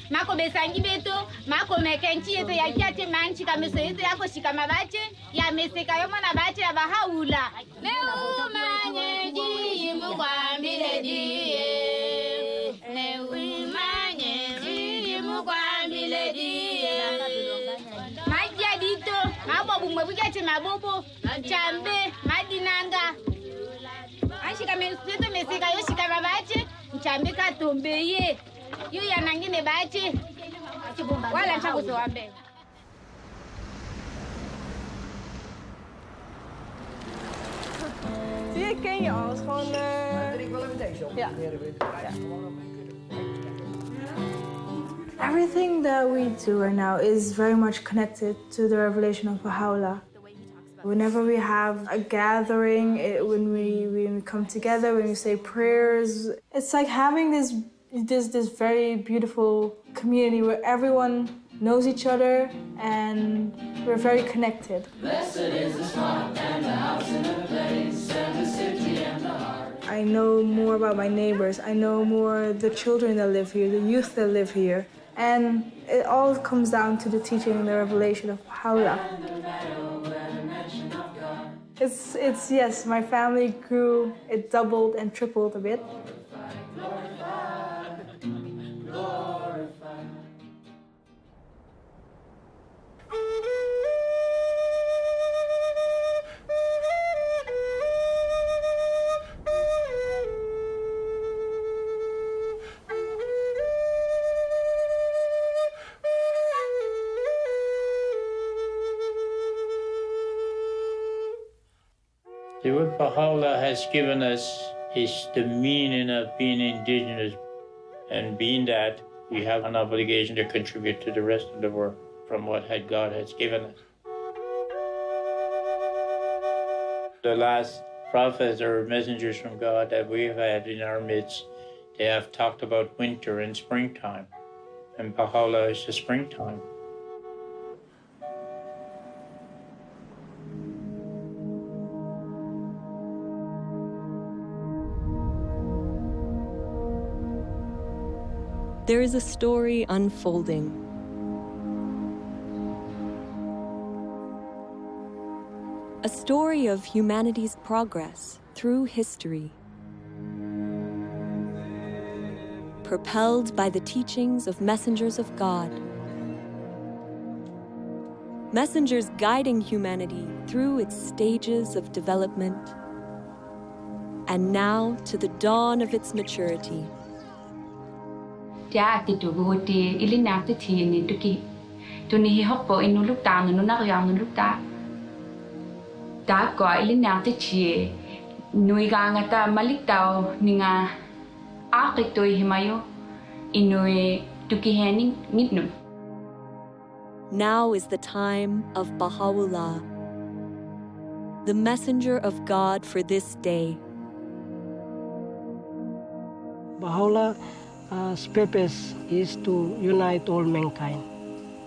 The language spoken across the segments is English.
mako besangi beto mako mekenchi yeto ya kiate manchi kameso yeto yako shikama bache ya meseka yomo na bache ya Bahá'u'lláh leo manye ji mukwambile ji leo manye ji mukwambile ji majia dito mabo bumwe bujate mabobo chambe madinanga ashika meso meseka yo shikama bache chambe katombe ye yu ya nangine bache wala ntango zoambe Zie je, ken je al. Gewoon, Ik wil even deze op. Ja. Everything that we do right now is very much connected to the revelation of Bahá'u'lláh. Whenever we have a gathering, when we come together, when we say prayers, it's like having this very beautiful community where everyone knows each other and we're very connected. Blessed is the spot and the house and the place and the city and the heart. I know more about my neighbors. I know more the children that live here, the youth that live here. And it all comes down to the teaching and the revelation of Bahá'u'lláh. It's yes, my family grew, it doubled and tripled a bit. See, what Bahá'u'lláh has given us is the meaning of being indigenous, and being that, we have an obligation to contribute to the rest of the world from what God has given us. The last prophets or messengers from God that we've had in our midst, they have talked about winter and springtime, and Bahá'u'lláh is the springtime. There is a story unfolding. A story of humanity's progress through history, propelled by the teachings of messengers of God. Messengers guiding humanity through its stages of development, and now to the dawn of its maturity. Tia ati tu buti ili nakti ti ni tuki tu ni hoppo inu lukta nu na yang nu lukta ta ko ili nakti ti nui ga ngata maliktao ninga akito himayo inu tuki hening nitnu. Now is the time of Bahá'u'lláh, the messenger of God for this day. Baha'u'llah's purpose is to unite all mankind,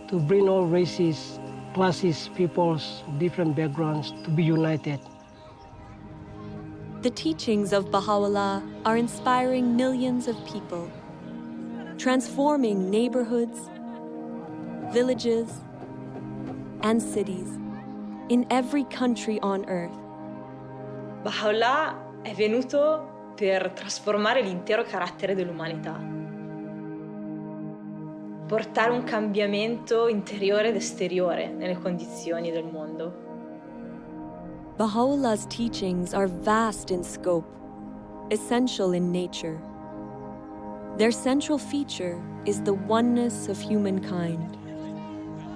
to bring all races, classes, peoples, different backgrounds to be united. The teachings of Bahá'u'lláh are inspiring millions of people, transforming neighborhoods, villages, and cities in every country on earth. Bahá'u'lláh è venuto per trasformare l'intero carattere dell'umanità, portare un cambiamento interiore ed esteriore nelle condizioni del mondo. Bahá'u'llah's teachings are vast in scope, essential in nature. Their central feature is the oneness of humankind,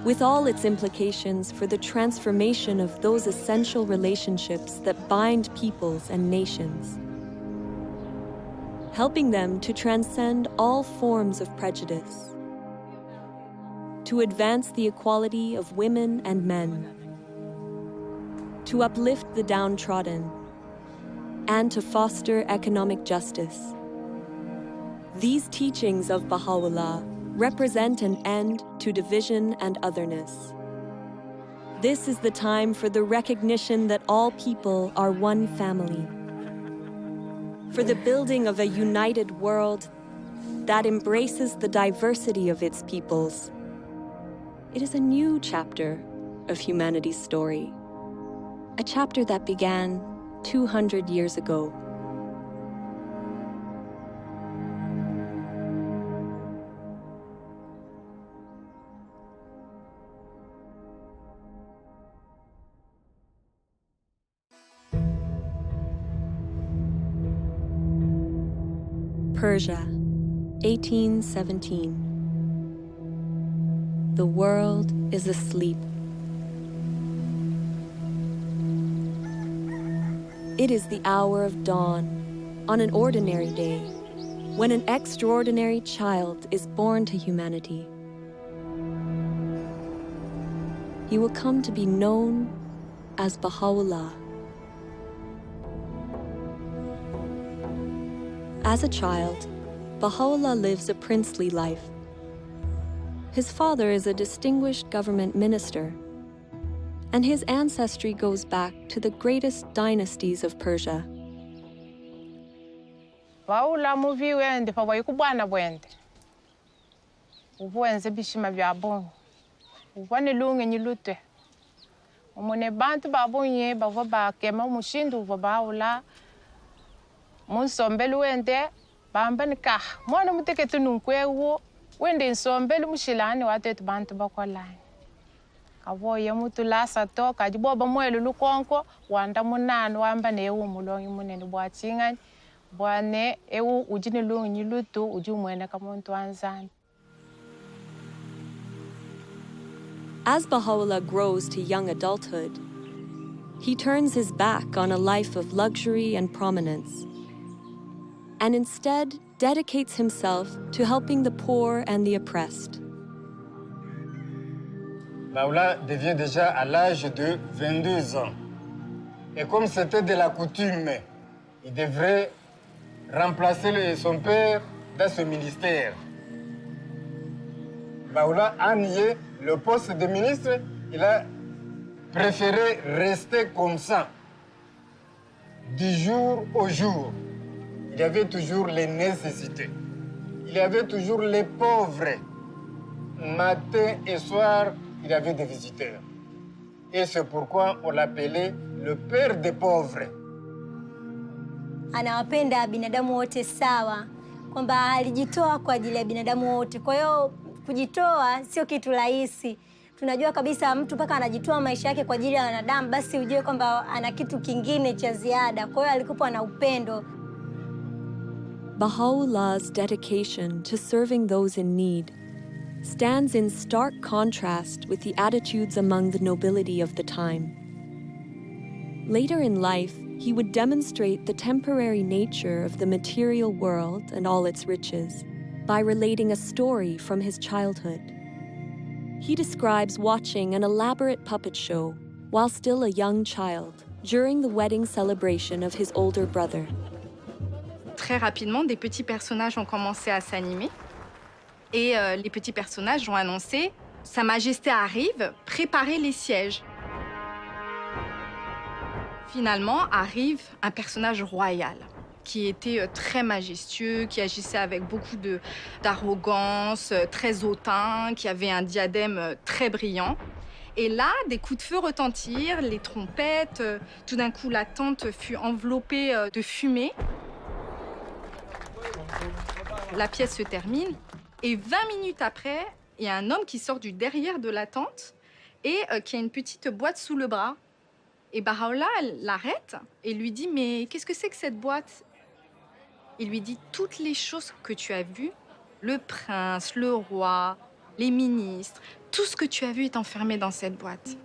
with all its implications for the transformation of those essential relationships that bind peoples and nations, helping them to transcend all forms of prejudice, to advance the equality of women and men, to uplift the downtrodden, and to foster economic justice. These teachings of Bahá'u'lláh represent an end to division and otherness. This is the time for the recognition that all people are one family, for the building of a united world that embraces the diversity of its peoples. It is a new chapter of humanity's story, a chapter that began 200 years ago. Persia, 1817. The world is asleep. It is the hour of dawn on an ordinary day, when an extraordinary child is born to humanity. He will come to be known as Bahá'u'lláh. As a child, Bahá'u'lláh lives a princely life. His father is a distinguished government minister, and his ancestry goes back to the greatest dynasties of Persia. Bahá'u'lláh muvi wende pa wayikubwana bwende. Ubuenze bishima bya bongo. Ubone lunge nyilute. Umone bantu babonye bava bakema mushindu wa Bahá'u'lláh. Munsombelu wende bambani ka. Mwana muteke tununkwewo wende nsombelu mushilani watetu bantu bakolani. Kawoye mutu lasa to kajiboba mwelu lukonko wanda munanu wamba newu mulongi munene bwachingani bwane ewu ujini lungi nyilutu ujumwene kamuntu anzani. As Bahá'u'lláh grows to young adulthood, he turns his back on a life of luxury and prominence, and instead dedicates himself to helping the poor and the oppressed. Bahá'u'lláh devient déjà à l'âge de 22 ans. Et comme c'était de la coutume, il devrait remplacer son père dans ce ministère. Bahá'u'lláh a nié le poste de ministre, il a préféré rester comme ça, du jour au jour. Il y avait toujours les nécessités. Il y avait toujours les pauvres. Matin et soir, il y avait des visiteurs. Et c'est pourquoi on l'appelait le père des pauvres. Anawapenda binadamu wote sawa, kwamba alijitoa kwa ajili ya binadamu wote. Kwa hiyo kujitoa sio kitu rahisi. Tunajua kabisa mtu mpaka anajitoa maisha yake kwa ajili ya wanadamu, basi ujue kwamba ana kitu kingine cha ziada. Kwa hiyo alikuwa na upendo. Bahá'u'llah's dedication to serving those in need stands in stark contrast with the attitudes among the nobility of the time. Later in life, he would demonstrate the temporary nature of the material world and all its riches by relating a story from his childhood. He describes watching an elaborate puppet show while still a young child during the wedding celebration of his older brother. Très rapidement, des petits personnages ont commencé à s'animer. Et les petits personnages ont annoncé « Sa Majesté arrive, préparez les sièges ». Finalement, arrive un personnage royal qui était très majestueux, qui agissait avec beaucoup d'arrogance, très hautain, qui avait un diadème très brillant. Et là, des coups de feu retentirent, les trompettes. Tout d'un coup, la tente fut enveloppée de fumée. La pièce se termine. Et 20 minutes après, il y a un homme qui sort du derrière de la tente et qui a une petite boîte sous le bras. Et Bahá'u'lláh l'arrête et lui dit « Mais qu'est-ce que c'est que cette boîte ?» Il lui dit « Toutes les choses que tu as vues, le prince, le roi, les ministres, tout ce que tu as vu est enfermé dans cette boîte. »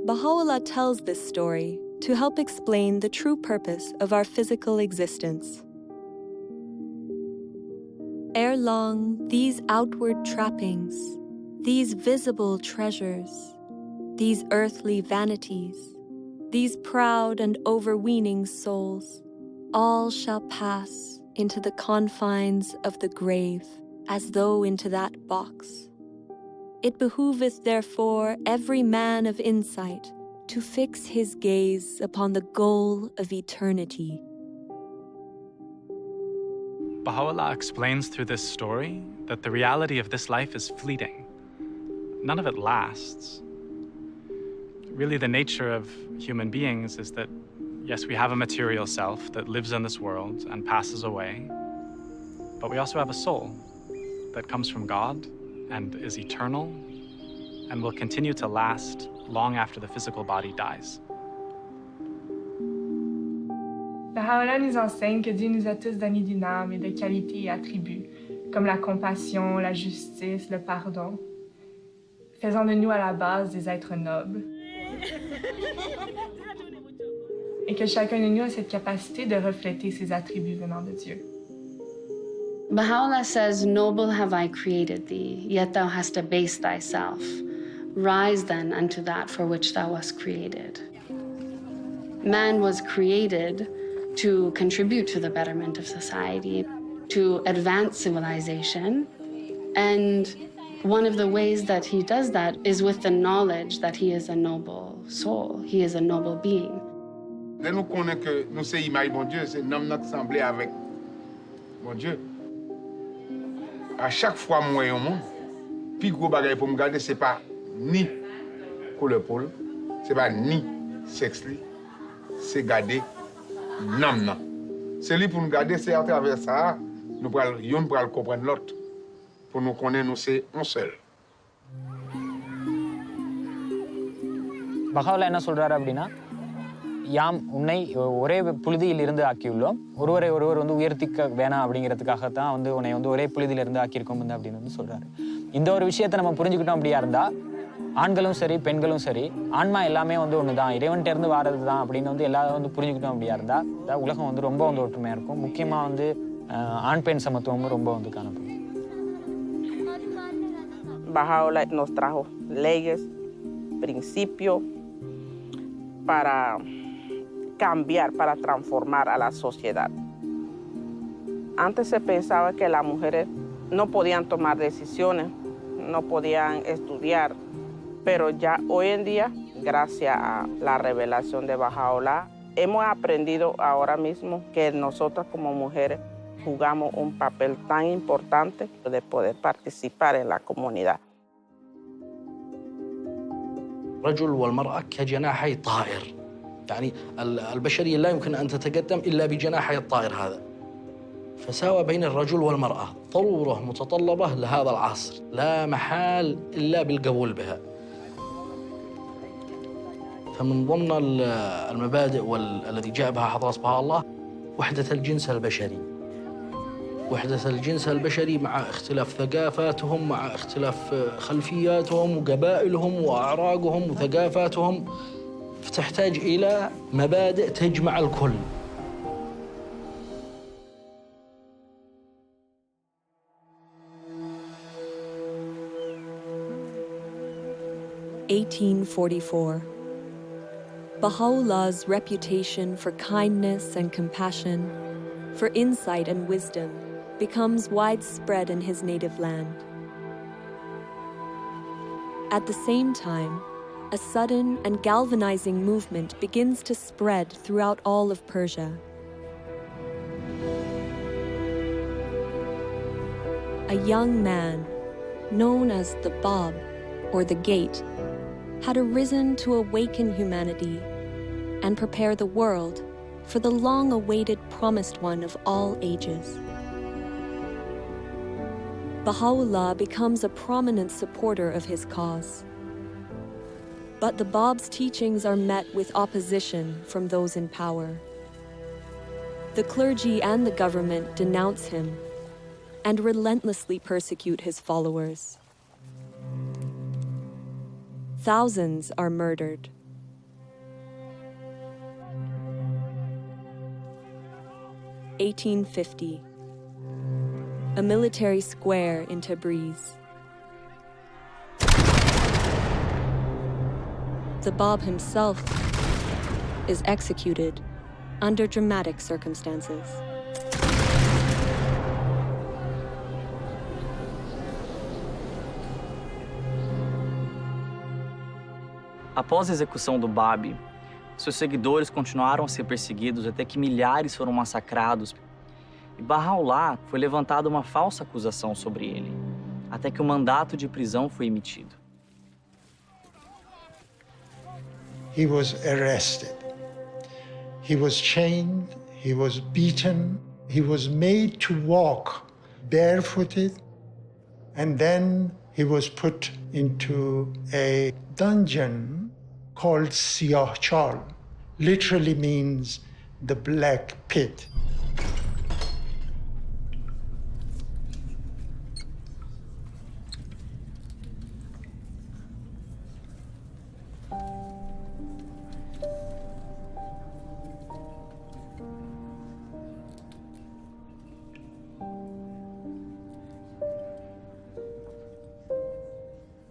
Bahá'u'lláh tells this story to help explain the true purpose of our physical existence. Ere long, these outward trappings, these visible treasures, these earthly vanities, these proud and overweening souls, all shall pass into the confines of the grave, as though into that box. It behooveth therefore every man of insight to fix his gaze upon the goal of eternity, Bahá'u'lláh explains through this story that the reality of this life is fleeting. None of it lasts. Really, the nature of human beings is that, yes, we have a material self that lives in this world and passes away, but we also have a soul that comes from God and is eternal and will continue to last long after the physical body dies. Bahá'u'lláh nous enseigne que Dieu nous a tous donné d'une âme et de qualités et attributs, comme la compassion, la justice, le pardon, faisant de nous à la base des êtres nobles. Et que chacun de nous a cette capacité de refléter ces attributs venant de Dieu. Baha'u'lláh says, "Noble have I created thee, yet thou hast abased thyself. Rise then unto that for which thou wast created." Man was created to contribute to the betterment of society, to advance civilization, and one of the ways that he does that is with the knowledge that he is a noble soul, he is a noble being. Là, nous connaissons que nous sommes l'image de bon Dieu, c'est un homme qui semblé avec mon Dieu. À chaque fois que je vois un monde, le plus gros bagage pour me garder, ce n'est pas ni couleur peau, ce n'est pas ni sexe, c'est garder l'âme. C'est lui pour nous garder, c'est à travers ça, nous pourrons comprendre l'autre. Pour nous connaître, nous c'est un seul. Bahá'u'lláh என்ன சொல்றாரு அப்படின்னா, யாம் உன்னை ஒரே புழுதியிலிருந்து ஆக்கியுள்ளோம், ஒருவரை ஒருவர் உயர்த்திக்க வேணாம் அப்படிங்கிறதுக்காகத்தான் உன்னை ஒரே புழுதியிலிருந்து ஆக்கியிருக்கோம் அப்படின்னு சொல்றாரு. இந்த ஒரு விஷயத்தை நம்ம புரிஞ்சுக்கிட்டோம் அப்படியா இருந்தா, ஆண்களும் சரி பெண்களும் சரி, ஆன்மா எல்லாமே ஒண்ணுதான், இறைவன்கிட்ட இருந்து வாரது தான் அப்படின்னு எல்லாரும் புரிஞ்சுக்கிட்டோம் அப்படியா இருந்தா, உலகம் ரொம்ப ஒற்றுமையா இருக்கும். முக்கியமா ஆண் பெண் சமத்துவமும் ரொம்ப காணப்படும். Bahá'u'lláh nos trajo leyes, principios para cambiar, para transformar a la sociedad. Antes se pensaba que las mujeres no podían tomar decisiones, no podían estudiar, pero ya hoy en día, gracias a la revelación de Bahá'u'lláh, hemos aprendido ahora mismo que nosotras como mujeres jugamos un papel tan importante de poder participar en la comunidad. الرجل والمرأة كجناحي طائر، يعني البشرية لا يمكن أن تتقدم إلا بجناحي الطائر هذا. فساوى بين الرجل والمرأة ضرورة متطلبة لهذا العصر، لا محال إلا بالقبول بها. فمن ضمن المبادئ الذي جاء بها حضرة بهاء وحدة الجنس البشري. وحدة الجنس البشري مع اختلاف ثقافاتهم، مع اختلاف خلفياتهم وقبائلهم وأعراقهم وثقافاتهم، فتحتاج إلى مبادئ تجمع الكل. Baha'u'llah's reputation for kindness and compassion, for insight and wisdom, becomes widespread in his native land. At the same time, a sudden and galvanizing movement begins to spread throughout all of Persia. A young man, known as the Bab, or the Gate, had arisen to awaken humanity and prepare the world for the long-awaited promised one of all ages. Baha'u'lláh becomes a prominent supporter of his cause. But the Bab's teachings are met with opposition from those in power. The clergy and the government denounce him and relentlessly persecute his followers. Thousands are murdered. (1850). A military square in Tabriz. The Bab himself is executed under dramatic circumstances. Após a execução do Bab, seus seguidores continuaram a ser perseguidos até que milhares foram massacrados. E Bahá'u'lláh foi levantada uma falsa acusação sobre ele, até que o mandato de prisão foi emitido. He was arrested. He was chained, he was beaten, he was made to walk barefooted, and then he was put into a dungeon called siyah-chal, literally means the black pit.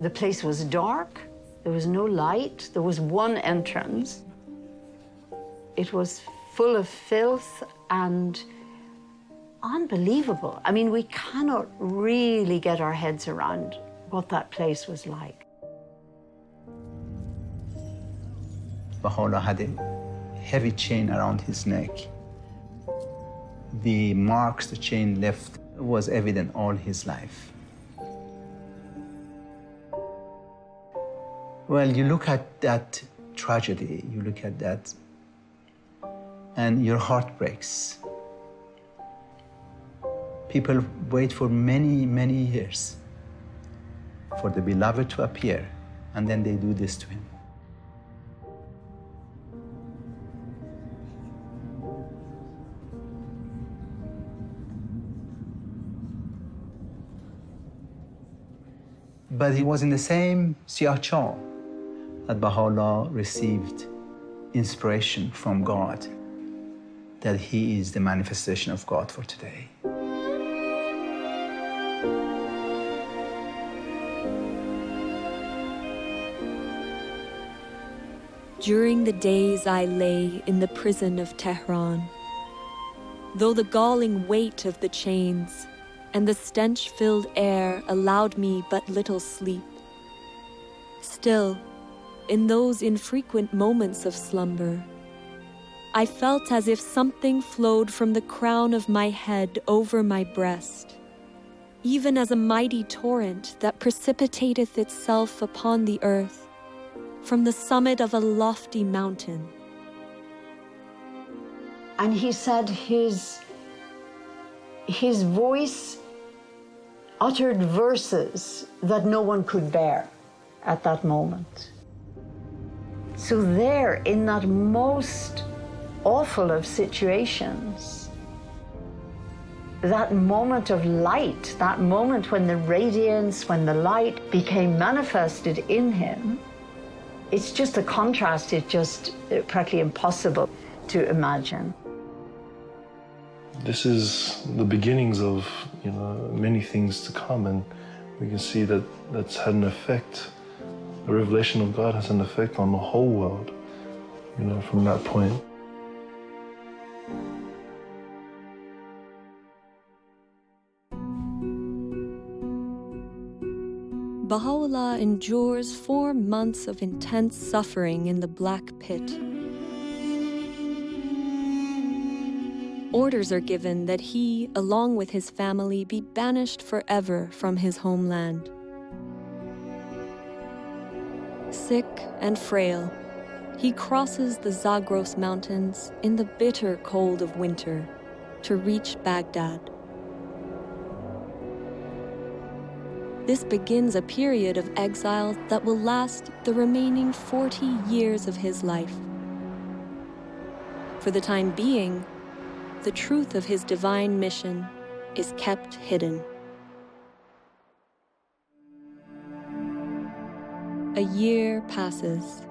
The place was dark, there was no light, there was one entrance. It was full of filth and unbelievable. I mean, we cannot really get our heads around what that place was like. Bahá'u'lláh had a heavy chain around his neck. The marks the chain left was evident all his life. Well, you look at that tragedy, you look at that, and your heart breaks. People wait for many, many years for the beloved to appear, and then they do this to him. But he was in the same siyah-chal that Bahá'u'lláh received inspiration from God, that he is the manifestation of God for today. During the days I lay in the prison of Tehran, though the galling weight of the chains and the stench-filled air allowed me but little sleep, still, in those infrequent moments of slumber, I felt as if something flowed from the crown of my head over my breast, even as a mighty torrent that precipitateth itself upon the earth from the summit of a lofty mountain. And he said his voice uttered verses that no one could bear at that moment. So there, in that most awful of situations, that moment of light, that moment when the radiance, when the light became manifested in him, it's just a contrast, it's just practically impossible to imagine. This is the beginnings of, many things to come, and we can see that that's had an effect. The revelation of God has an effect on the whole world, from that point. Bahá'u'lláh endures 4 months of intense suffering in the Black Pit. Orders are given that he, along with his family, be banished forever from his homeland. Sick and frail, he crosses the Zagros Mountains in the bitter cold of winter to reach Baghdad. This begins a period of exile that will last the remaining 40 years of his life. For the time being, the truth of his divine mission is kept hidden. A year passes.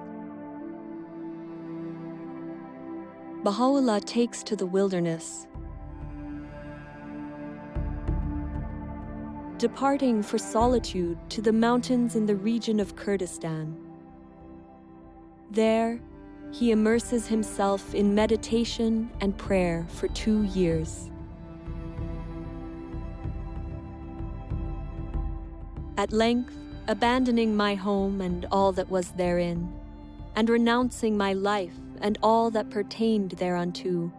Bahá'u'lláh takes to the wilderness, departing for solitude to the mountains in the region of Kurdistan. There, he immerses himself in meditation and prayer for 2 years. At length, abandoning my home and all that was therein, and renouncing my life and all that pertained thereunto,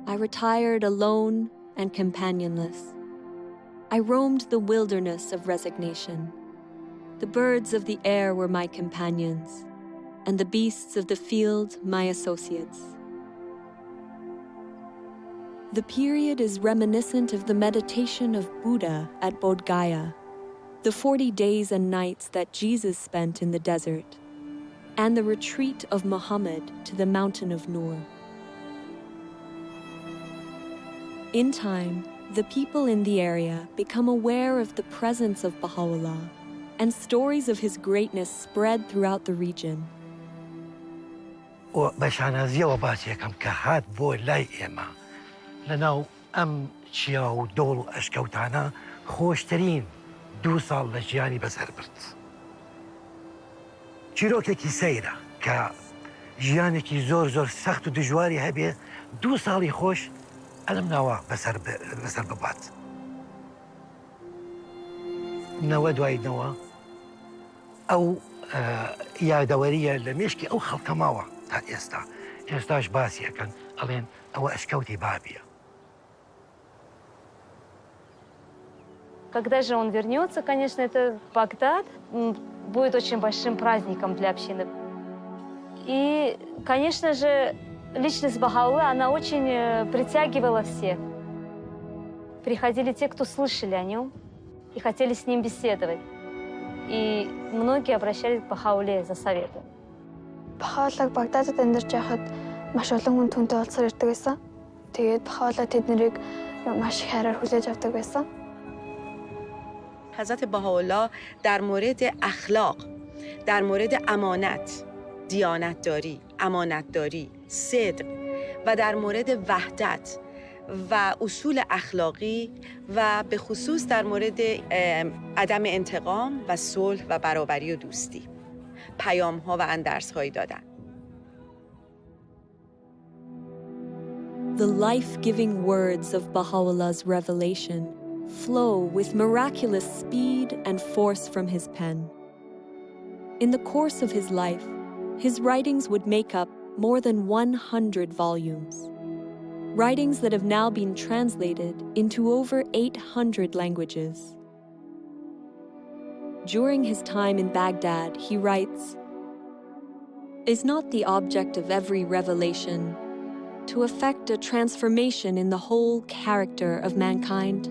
I retired alone and companionless. I roamed the wilderness of resignation. The birds of the air were my companions, and the beasts of the field my associates. The period is reminiscent of the meditation of Buddha at Bodh Gaya, the 40 days and nights that Jesus spent in the desert, and the retreat of Muhammad to the mountain of Nur. In time, the people in the area become aware of the presence of Baha'u'lláh, and stories of his greatness spread throughout the region. وبشانازية وباسية كم كهات بو لاي إما لناو شياو دول أشكوتانا خوشترين 2 سال لجياني بسر برد چیرۆکێکی سەیرە کە ژیانێکی زۆر سەخت و دژواری هەبێ 2 ساڵی خۆش ئەلم ناوە بەسەر ببات. نەوە دوایینەوە ئەو یادەوەریە لە مێشکی ئەو خەڵکە ماوە تا ئێستا. ئێستاش باسیەکەن ئەڵێن ئەوە ئەشکەوتی بابیە. Когда же он вернется, конечно, это Багдад будет очень большим праздником для общины. И, конечно же, личность Баха'у'лláh, она очень притягивала всех. Приходили те, кто слышали о нем и хотели с ним беседовать. И многие обращались к Баха'у'лláh за советом. Баха'у'ллааг Багдадад амьдарч байхад маш олон хүн түүнтэй уулзсаар ирдэг байсан. Тэгээд Баха'у'лláh тэднийг маш их хайраар хүлээж авдаг байсан. حضرت بهاءالله در مورد اخلاق، در مورد امانت، دیانتداری، امانتداری، صدق و در مورد وحدت و اصول اخلاقی و به خصوص در مورد عدم انتقام و صلح و برابری و دوستی پیام‌ها و اندرس‌هایی دادن. The life-giving words of Baha'u'llah's revelation flow with miraculous speed and force from his pen. In the course of his life, his writings would make up more than 100 volumes, writings that have now been translated into over 800 languages. During his time in Baghdad, he writes, "Is not the object of every revelation to effect a transformation in the whole character of mankind?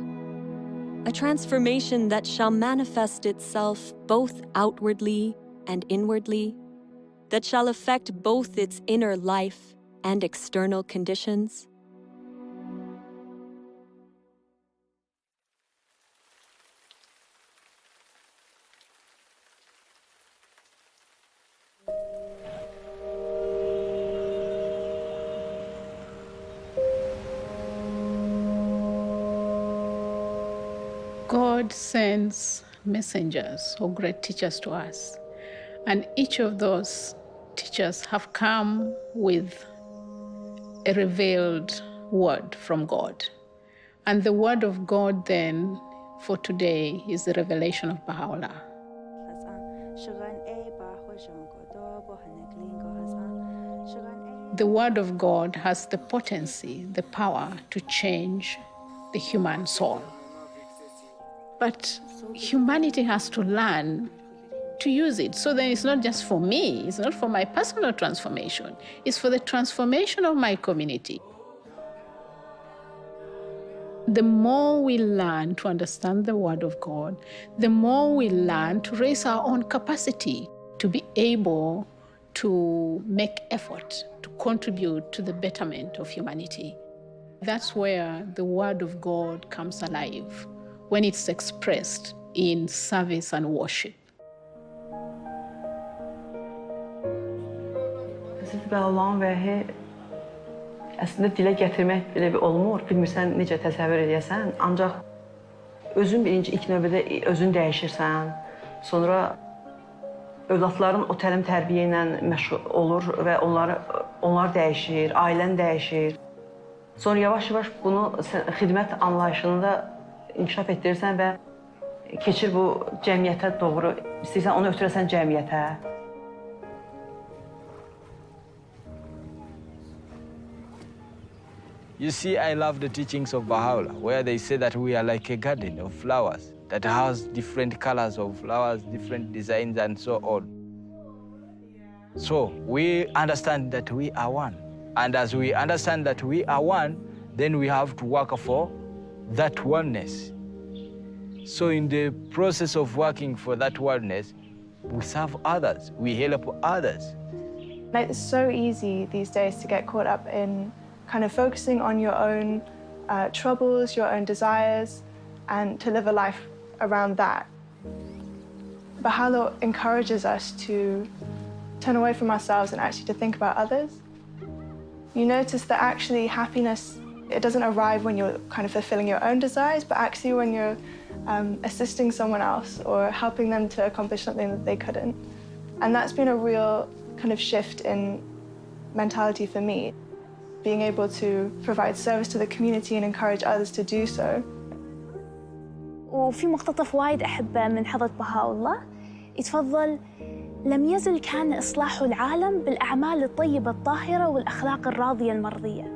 A transformation that shall manifest itself both outwardly and inwardly, that shall affect both its inner life and external conditions?" God sends messengers or great teachers to us, and each of those teachers have come with a revealed word from God. And the word of God then for today is the revelation of Baha'u'lláh. The word of God has the potency, the power to change the human soul. But humanity has to learn to use it. So then it's not just for me, it's not for my personal transformation, it's for the transformation of my community. The more we learn to understand the Word of God, the more we learn to raise our own capacity to be able to make effort to contribute to the betterment of humanity. That's where the Word of God comes alive, when it's expressed in service and worship. Hazreti Allah'ın vəhi əslində dilə gətirmək belə bir olmur. Bilmirsən necə təsəvvür edəsən. Ancaq özün birinci ilk növbədə özün dəyişirsən. Sonra övladların o təlim tərbiyə ilə məşğul olur və onlar dəyişir, ailən dəyişir. Sonra yavaş-yavaş bunu xidmət anlayışını da inkişaf etdirirsən və keçir bu cəmiyyətə doğru. İstəyirsən onu ötürəsən cəmiyyətə. You see, I love the teachings of Bahá'u'lláh, where they say that we are like a garden of flowers that has different colors of flowers, different designs, and so on. So we understand that we are one. And as we understand that we are one, then we have to work for that oneness. So in the process of working for that oneness, we serve others, we help others. It's so easy these days to get caught up in kind of focusing on your own troubles, your own desires, and to live a life around that. Bahá'u'lláh encourages us to turn away from ourselves and actually to think about others. You notice that actually happiness, it doesn't arrive when you're kind of fulfilling your own desires, but actually when you're assisting someone else or helping them to accomplish something that they couldn't. And that's been a real kind of shift in mentality for me, being able to provide service to the community and encourage others to do so. وفي مقتطف وايد أحبه من حضرة بهاء-الله يتفضل: لم يزل كان إصلاح العالم بالأعمال الطيبة الطاهرة والأخلاق الراضية المرضية.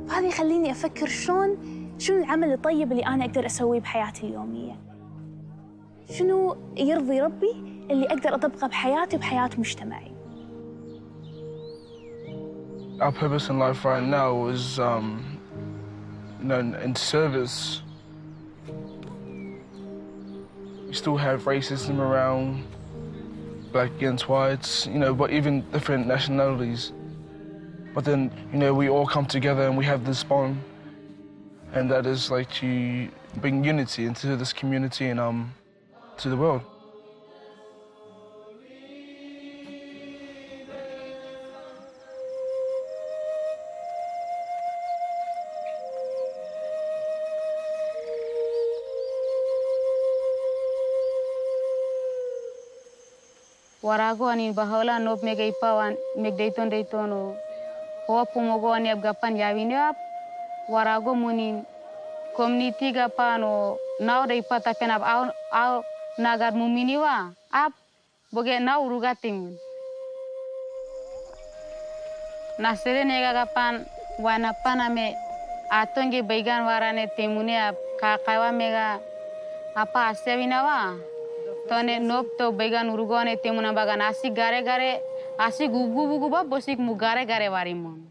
فهذا يخليني أفكر شنو العمل الطيب اللي أنا أقدر أسويه بحياتي اليومية، شنو يرضي ربي اللي أقدر أطبقه بحياتي وبحياة مجتمعي. Our purpose in life right now is, in service. We still have racism around, black against whites, but even different nationalities. But then, we all come together and we have this bond, and that is like to bring unity into this community and to the world. Warago ani Bahá'u'lláh nop mega ipawan meg daytono ho pumogo ani abgapan yawini ap warago munin community gapano now de ipata penab au nagar muminiwa ap boge now urugatim nasere nega gapan wana paname atonge baigan warane temune ap kakawa mega apa asewinawa tone nop to began urugone temuna bagan asi gare asi gugu ba bosik mu gare warimon.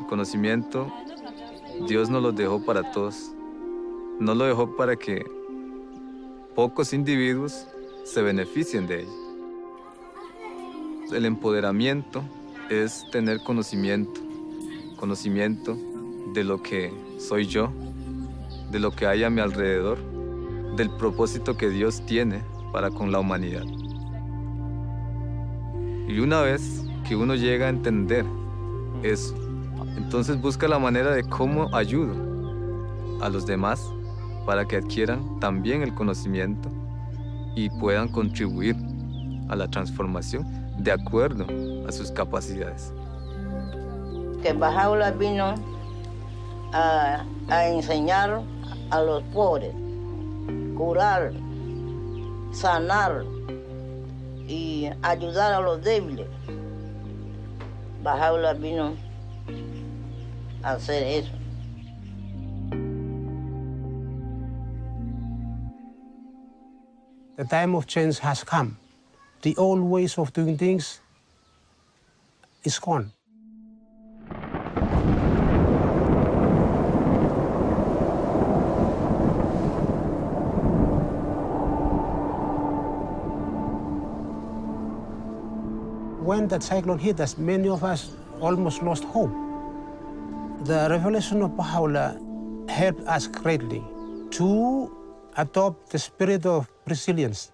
El conocimiento, Dios nos lo dejó para todos. No lo dejó para que pocos individuos se beneficien de ello. El empoderamiento es tener conocimiento de lo que soy yo, de lo que hay a mi alrededor, del propósito que Dios tiene para con la humanidad. Y una vez que uno llega a entender eso, entonces busca la manera de cómo ayudo a los demás para que adquieran también el conocimiento y puedan contribuir a la transformación de acuerdo a sus capacidades. Que Bahá'u'lláh vino a enseñar a los pobres, curar, sanar y ayudar a los débiles. Bahá'u'lláh vino a hacer eso. The time of change has come. The old ways of doing things is gone. When that cyclone hit us, many of us almost lost hope. The revelation of Bahá'u'lláh helped us greatly to adopt the spirit of resilience.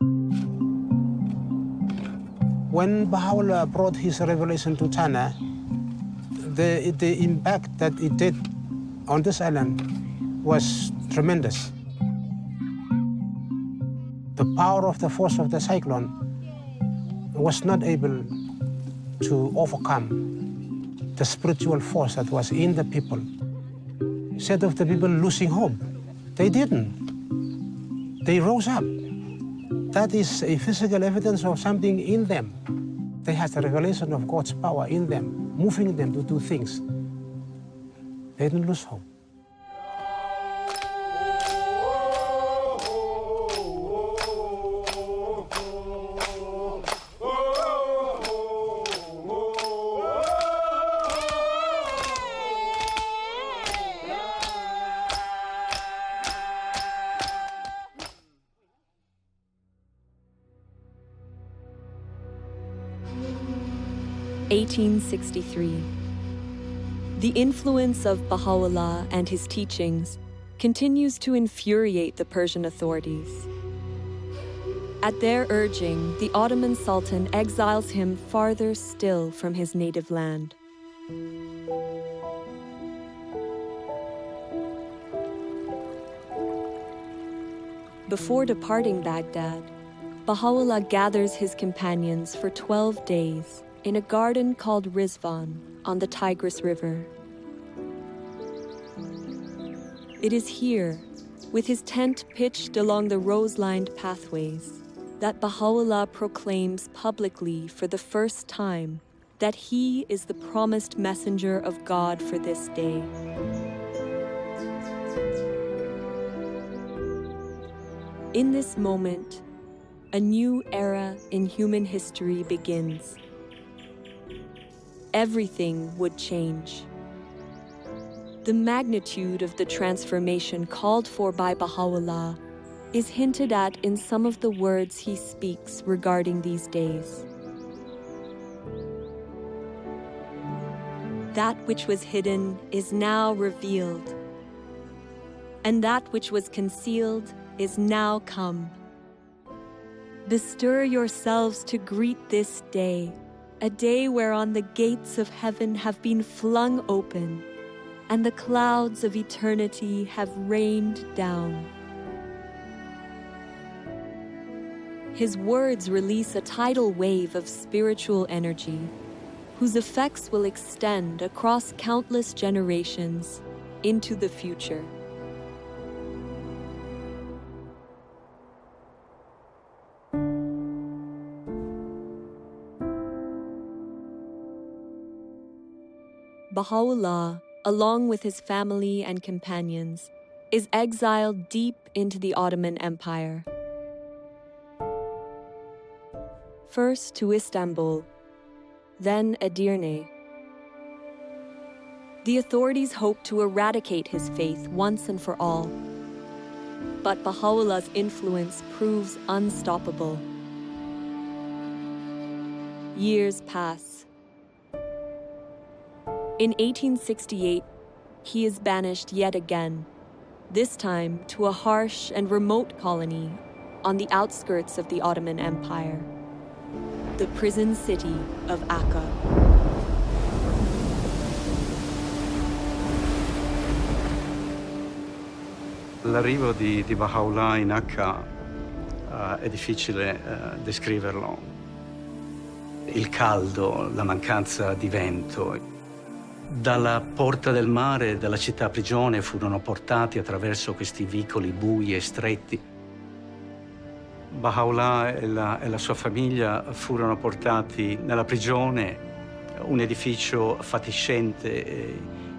When Bahá'u'lláh brought his revelation to China, the impact that it did on this island was tremendous. The power of the force of the cyclone was not able to overcome the spiritual force that was in the people. Instead of the people losing hope, they didn't. They rose up. that is a physical evidence of something in them. They have the revelation of God's power in them, moving them to do things. They don't lose hope. (1863). The influence of Bahá'u'lláh and his teachings continues to infuriate the Persian authorities. At their urging, the Ottoman Sultan exiles him farther still from his native land. Before departing Baghdad, Bahá'u'lláh gathers his companions for 12 days in a garden called Rizwan on the Tigris River. It is here, with his tent pitched along the rose-lined pathways, that Bahá'u'lláh proclaims publicly for the first time that he is the promised messenger of God for this day. In this moment, a new era in human history begins. Everything would change. The magnitude of the transformation called for by Bahá'u'lláh is hinted at in some of the words he speaks regarding these days. That which was hidden is now revealed, and that which was concealed is now come. Bestir yourselves to greet this day, a day whereon the gates of heaven have been flung open, and the clouds of eternity have rained down. His words release a tidal wave of spiritual energy, whose effects will extend across countless generations into the future. Bahá'u'lláh, along with his family and companions, is exiled deep into the Ottoman Empire. First to Istanbul, then Edirne. The authorities hope to eradicate his faith once and for all. But Bahá'u'llah's influence proves unstoppable. Years pass. In 1868, he is banished yet again, this time to a harsh and remote colony on the outskirts of the Ottoman Empire, the prison city of Akka. L'arrivo di Bahá'u'lláh in Akka è difficile descriverlo. Il caldo, la mancanza di vento. Dalla porta del mare, dalla città prigione, furono portati attraverso questi vicoli bui e stretti. Bahá'u'lláh e la sua famiglia furono portati nella prigione, un edificio fatiscente,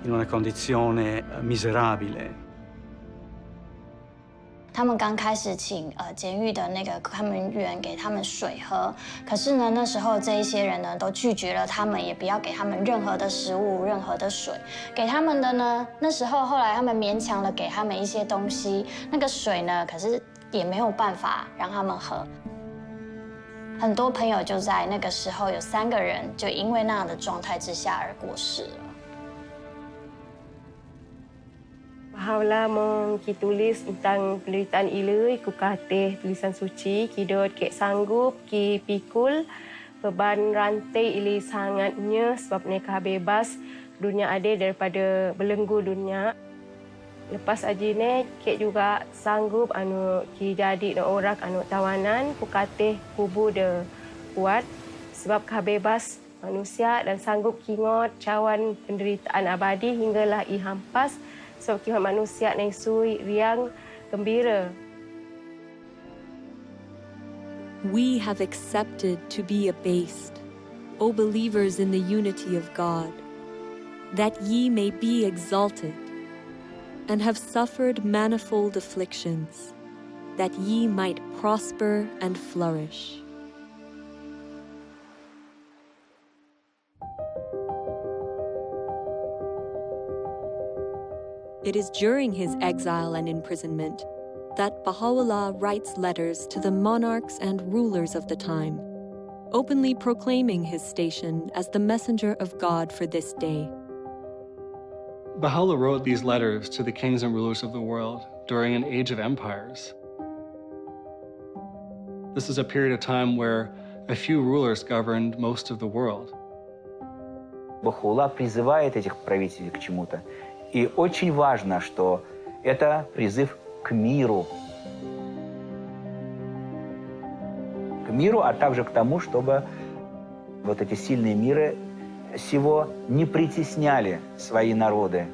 in una condizione miserabile. 他们刚开始请监狱的那个看门员给他们水喝，可是呢，那时候这一些人呢都拒绝了他们，也不要给他们任何的食物、任何的水。给他们的呢，那时候后来他们勉强的给他们一些东西，那个水呢，可是也没有办法让他们喝。很多朋友就在那个时候有3个人就因为那样的状态之下而过世了。 Bahá'u'lláh ki tulis tentang penderitaan ilui, ku katih tulisan suci, ki dot kek sanggup, ki pikul, beban rantai ili sangatnya sebab mereka bebas dunia adil daripada belenggu dunia. Lepas aji ni, kek juga sanggup ki jadi orang tawanan, ku katih kubu de kuat sebab bebas manusia dan sanggup kingot cawan penderitaan abadi hinggalah i hampas. Sebab kita manusia yang sui, riang, gembira. we have accepted to be abased, O believers in the unity of God, that ye may be exalted, and have suffered manifold afflictions, that ye might prosper and flourish. It is during his exile and imprisonment that Baha'u'lláh writes letters to the monarchs and rulers of the time, openly proclaiming his station as the messenger of God for this day. Baha'u'lláh wrote these letters to the kings and rulers of the world during an age of empires. This is a period of time where a few rulers governed most of the world. Baha'u'lláh призывает этих правителей к чему-то. И очень важно, что это призыв к миру. К миру, а также к тому, чтобы вот эти сильные миры сего не притесняли свои народы.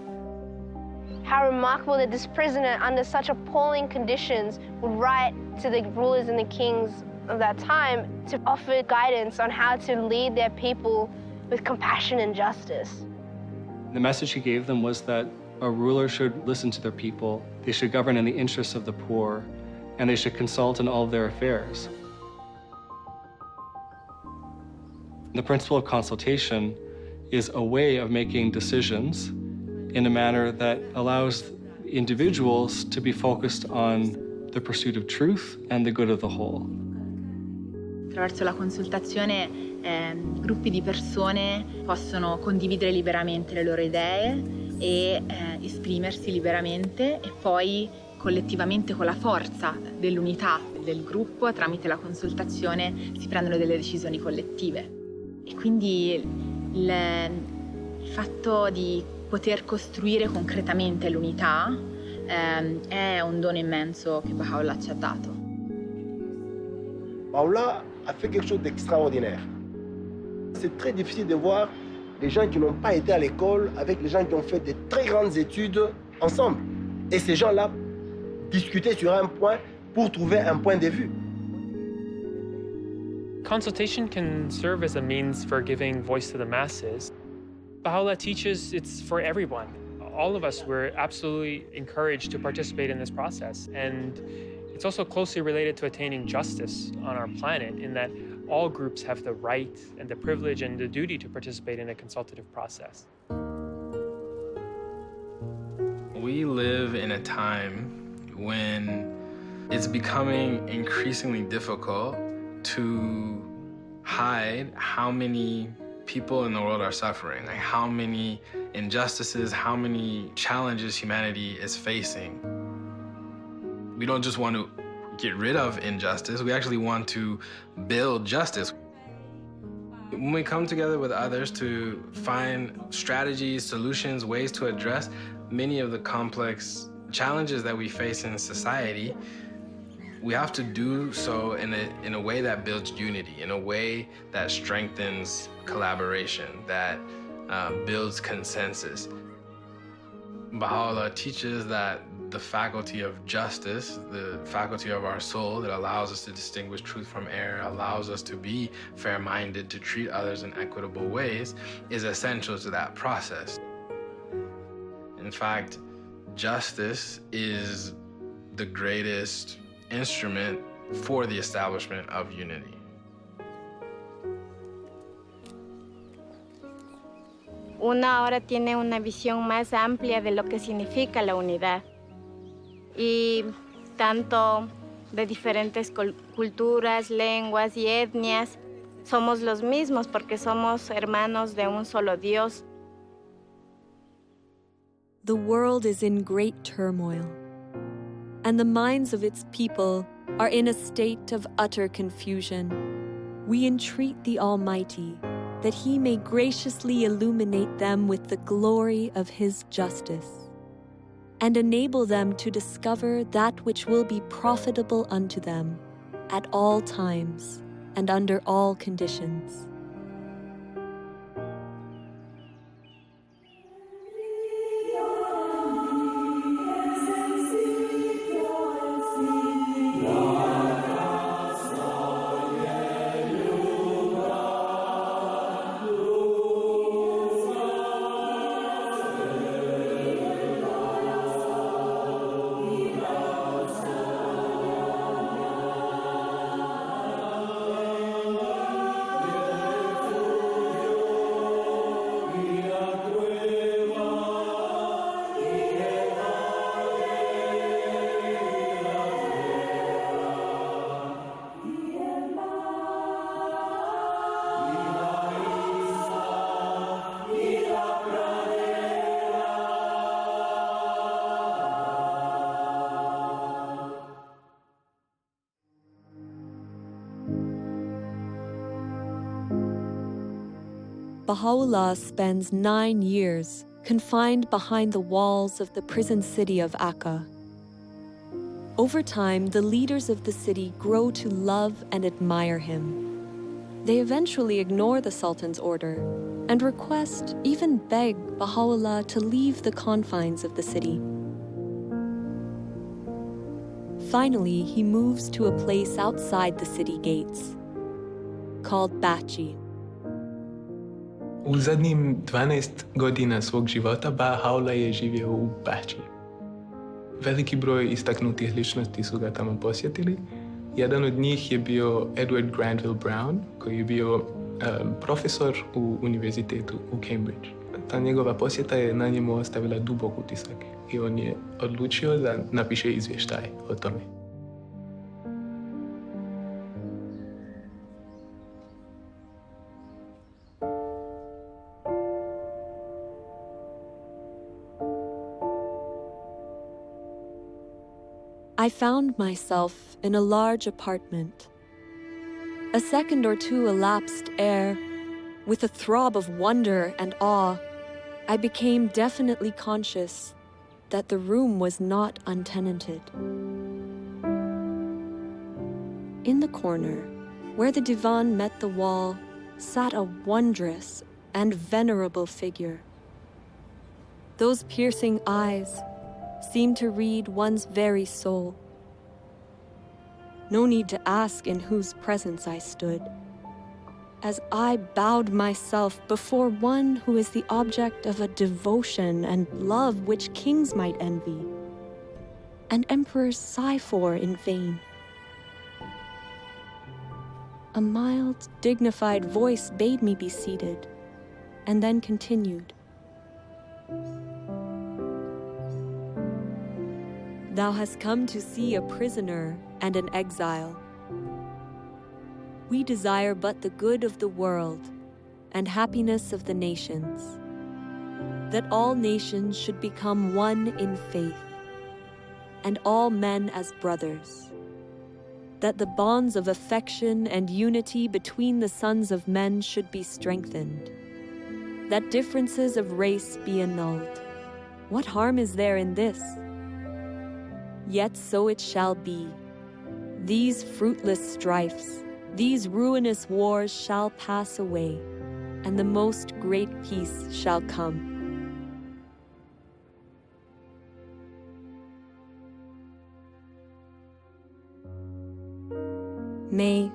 How remarkable that this prisoner, under such appalling conditions, would write to the rulers and the kings of that time to offer guidance on how to lead their people with compassion and justice. The message he gave them was that a ruler should listen to their people, they should govern in the interests of the poor, and they should consult in all of their affairs. The principle of consultation is a way of making decisions in a manner that allows individuals to be focused on the pursuit of truth and the good of the whole. Attraverso la consultazione gruppi di persone possono condividere liberamente le loro idee e esprimersi liberamente e poi collettivamente con la forza dell'unità del gruppo tramite la consultazione si prendono delle decisioni collettive. E quindi il fatto di poter costruire concretamente l'unità è un dono immenso che Bahá'u'lláh ci ha dato. Bahá'u'lláh a fait quelque chose d'extraordinaire. C'est très difficile de voir les gens qui n'ont pas été à l'école avec les gens qui ont fait de très grandes études ensemble. Et ces gens-là discutaient sur un point pour trouver un point de vue. Consultation can serve as a means for giving voice to the masses. Bahá'u'lláh teaches it's for everyone. All of us, we're absolutely encouraged to participate in this process. And it's also closely related to attaining justice on our planet in that all groups have the right and the privilege and the duty to participate in a consultative process. We live in a time when it's becoming increasingly difficult to hide how many people in the world are suffering, like how many injustices, how many challenges humanity is facing. We don't just want to get rid of injustice, we actually want to build justice. When we come together with others to find strategies, solutions, ways to address many of the complex challenges that we face in society, we have to do so in a way that builds unity, in a way that strengthens collaboration, that builds consensus. Baha'u'lláh teaches that the faculty of justice, the faculty of our soul that allows us to distinguish truth from error, allows us to be fair-minded, to treat others in equitable ways, is essential to that process. In fact, justice is the greatest instrument for the establishment of unity. Una ahora tiene una visión más amplia de lo que significa la unidad. Y tanto de diferentes culturas, lenguas y etnias, somos los mismos porque somos hermanos de un solo Dios. The world is in great turmoil, and the minds of its people are in a state of utter confusion. We entreat the Almighty that He may graciously illuminate them with the glory of His justice, and enable them to discover that which will be profitable unto them at all times and under all conditions. Bahá'u'lláh spends 9 years confined behind the walls of the prison city of Akka. Over time, the leaders of the city grow to love and admire him. They eventually ignore the Sultan's order and request, even beg, Bahá'u'lláh to leave the confines of the city. Finally, he moves to a place outside the city gates, called Bachi. U zadnjim 12 godina svog života Bahá'u'lláh je živio u Bači. Veliki broj istaknutih ličnosti su ga tamo posjetili. Jedan od njih je bio Edward Granville Brown, koji je bio profesor u univerzitetu u Cambridge. Ta njegova posjeta je na njemu ostavila dubok utisak i on je odlučio da napiše izvještaj o tome. I found myself in a large apartment. A second or two elapsed ere, with a throb of wonder and awe, I became definitely conscious that the room was not untenanted. In the corner, where the divan met the wall, sat a wondrous and venerable figure. Those piercing eyes seemed to read one's very soul. No need to ask in whose presence I stood, as I bowed myself before one who is the object of a devotion and love which kings might envy, and emperors sigh for in vain. A mild, dignified voice bade me be seated, and then continued. Thou hast come to see a prisoner and an exile. We desire but the good of the world and happiness of the nations, that all nations should become one in faith, and all men as brothers, that the bonds of affection and unity between the sons of men should be strengthened, that differences of race be annulled. What harm is there in this? Yet so it shall be. These fruitless strifes, these ruinous wars shall pass away, and the most great peace shall come. May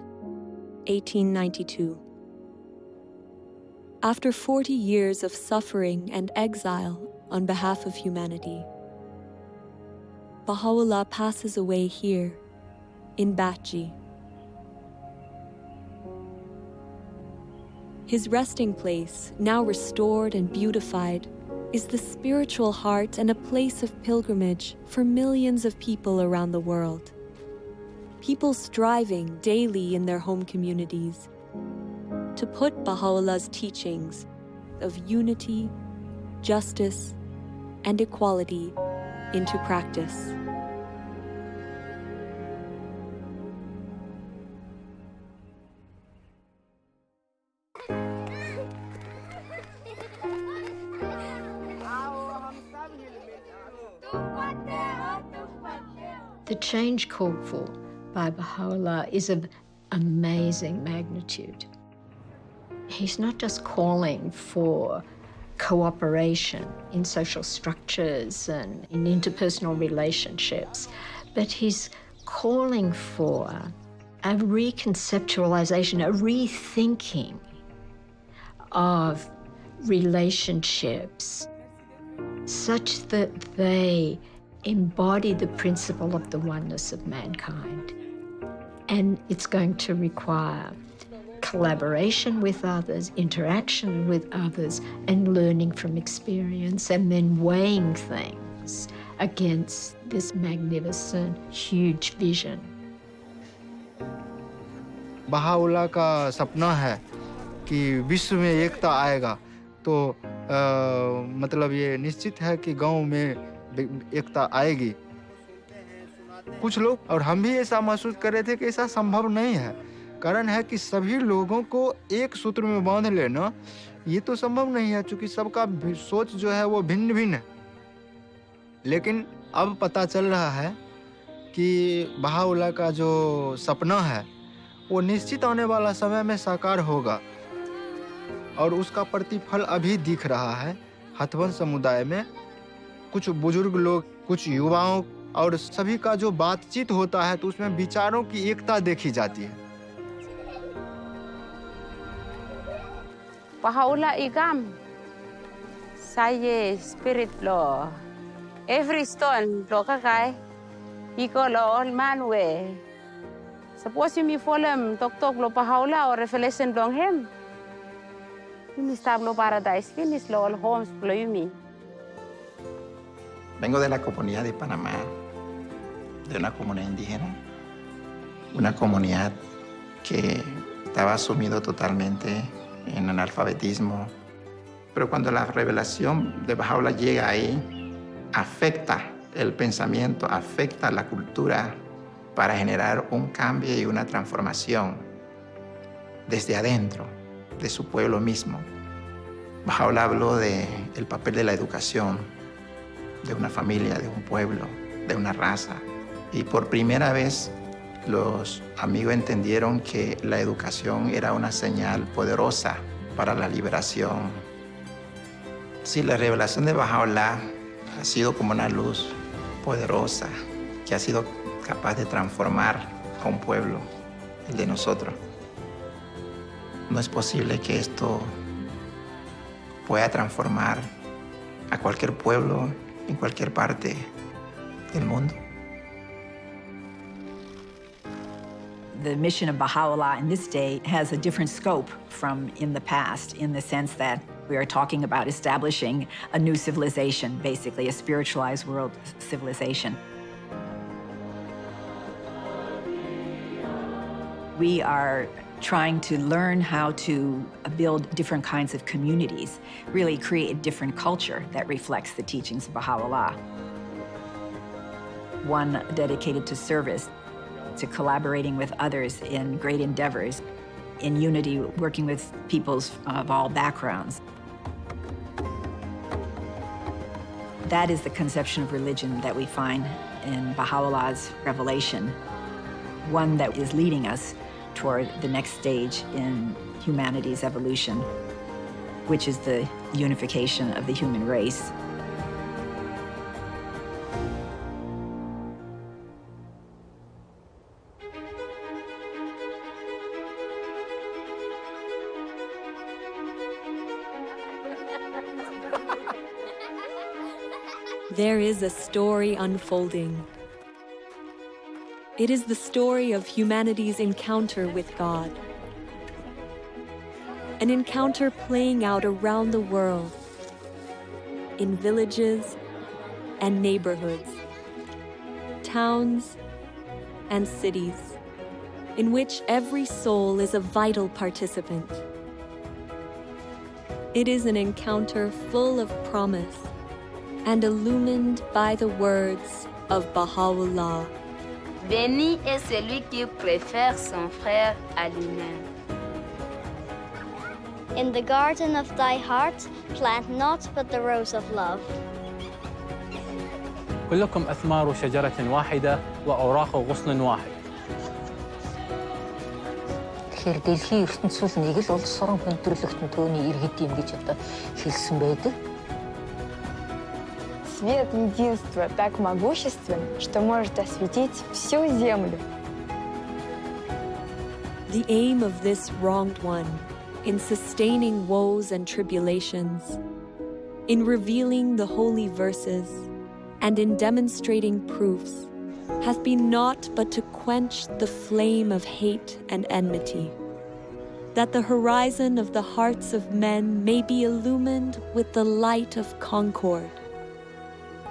1892. After 40 years of suffering and exile on behalf of humanity, Bahá'u'lláh passes away here, in Bachi. His resting place, now restored and beautified, is the spiritual heart and a place of pilgrimage for millions of people around the world. People striving daily in their home communities to put Bahá'u'llah's teachings of unity, justice, and equality into practice. The change called for by Bahá'u'lláh is of amazing magnitude. He's not just calling for cooperation in social structures and in interpersonal relationships, but he's calling for a reconceptualization, a rethinking of relationships such that they embody the principle of the oneness of mankind. And it's going to require collaboration with others, interaction with others, and learning from experience, and then weighing things against this magnificent, huge vision. Baha'u'llah का सपना है कि विश्व में एकता आएगा, तो मतलब ये निश्चित है कि गांव में एकता आएगी। कुछ लोग और हम भी ऐसा महसूस कर रहे थे कि ऐसा संभव नहीं है। कारण है कि सभी लोगों को एक सूत्र में बांध लेना ये तो संभव नहीं है, क्योंकि सबका सोच जो है वो भिन्न भिन्न है। लेकिन अब पता चल रहा है कि बहाउल्लाह का जो सपना है वो निश्चित आने वाला समय में साकार होगा, और उसका प्रतिफल अभी दिख रहा है। हथवंश समुदाय में कुछ बुजुर्ग लोग, कुछ युवाओं और सभी का जो बातचीत होता है तो उसमें विचारों की एकता देखी जाती है। Bahá'u'lláh igam, saya spirit lo, every stone lo kakai, iko lo all man we. Suppose you me follow tok lo Bahá'u'lláh or revelation long him. You stab lo paradise, finish lo all homes lo you. Vengo de la comunidad de Panamá, de una comunidad indígena, una comunidad que estaba sumido totalmente en analfabetismo. Pero cuando la revelación de Bahá'u'lláh llega ahí, afecta el pensamiento, afecta la cultura para generar un cambio y una transformación desde adentro de su pueblo mismo. Bahá'u'lláh habló del papel de la educación, de una familia, de un pueblo, de una raza. Y por primera vez los amigos entendieron que la educación era una señal poderosa para la liberación. Sí, la revelación de Bahá'u'lláh ha sido como una luz poderosa que ha sido capaz de transformar a un pueblo, el de nosotros. No es posible que esto pueda transformar a cualquier pueblo en cualquier parte del mundo. The mission of Bahá'u'lláh in this day has a different scope from in the past, in the sense that we are talking about establishing a new civilization, basically a spiritualized world civilization. We are trying to learn how to build different kinds of communities, really create a different culture that reflects the teachings of Bahá'u'lláh. One dedicated to service, to collaborating with others in great endeavors, in unity, working with peoples of all backgrounds. That is the conception of religion that we find in Baha'u'llah's revelation, one that is leading us toward the next stage in humanity's evolution, which is the unification of the human race. There is a story unfolding. It is the story of humanity's encounter with God. An encounter playing out around the world, in villages and neighborhoods, towns and cities, in which every soul is a vital participant. It is an encounter full of promise and illumined by the words of Bahá'u'lláh. Béni est celui qui préfère son frère à lui-même. In the garden of thy heart, plant not but the rose of love. كلكم أثمار شجرة واحدة وأوراق غصن واحد. Тэгэхээр дэлхийн ертөнцийн нэг л улс орон хүндрэлтэн төөний иргэд юм гэж одоо хэлсэн байдаг. Свет единства так могуществен, что может осветить всю землю. The aim of this wronged one, in sustaining woes and tribulations, in revealing the holy verses, and in demonstrating proofs, hath been naught but to quench the flame of hate and enmity, that the horizon of the hearts of men may be illumined with the light of concord,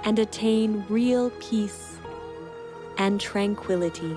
and attain real peace and tranquility.